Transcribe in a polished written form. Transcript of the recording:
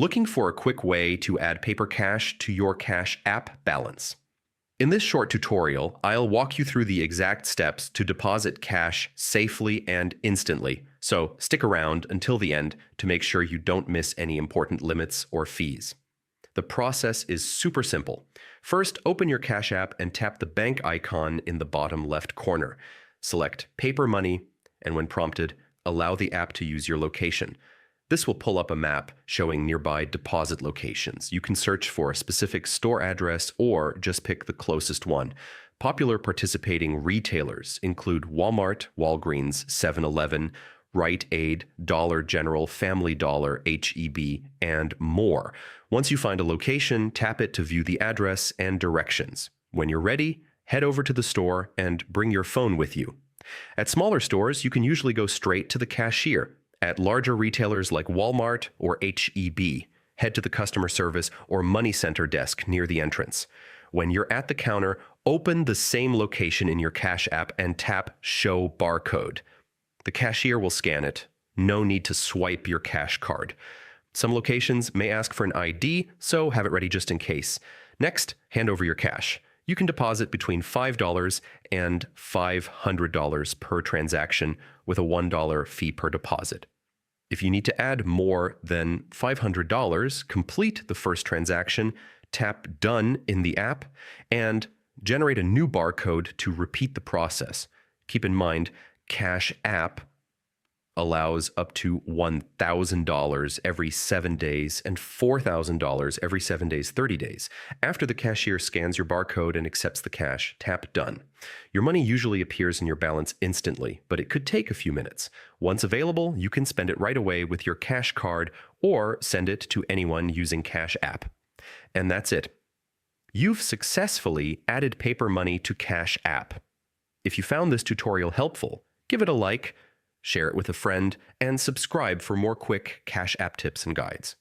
Looking for a quick way to add paper cash to your Cash App balance? In this short tutorial, I'll walk you through the exact steps to deposit cash safely and instantly, so stick around until the end to make sure you don't miss any important limits or fees. The process is super simple. First, open your Cash App and tap the bank icon in the bottom left corner. Select Paper Money, and when prompted, allow the app to use your location. This will pull up a map showing nearby deposit locations. You can search for a specific store address or just pick the closest one. Popular participating retailers include Walmart, Walgreens, 7-Eleven, Rite Aid, Dollar General, Family Dollar, H-E-B, and more. Once you find a location, tap it to view the address and directions. When you're ready, head over to the store and bring your phone with you. At smaller stores, you can usually go straight to the cashier. At larger retailers like Walmart or H-E-B, head to the customer service or money center desk near the entrance. When you're at the counter, open the same location in your Cash App and tap Show Barcode. The cashier will scan it. No need to swipe your cash card. Some locations may ask for an ID, so have it ready just in case. Next, hand over your cash. You can deposit between $5 and $500 per transaction with a $1 fee per deposit. If you need to add more than $500, complete the first transaction, tap Done in the app, and generate a new barcode to repeat the process. Keep in mind, Cash App allows up to $1,000 every 7 days and $4,000 every 7 days, 30 days. After the cashier scans your barcode and accepts the cash, tap Done. Your money usually appears in your balance instantly, but it could take a few minutes. Once available, you can spend it right away with your cash card or send it to anyone using Cash App. And that's it. You've successfully added paper money to Cash App. If you found this tutorial helpful, give it a like, share it with a friend, and subscribe for more quick Cash App tips and guides.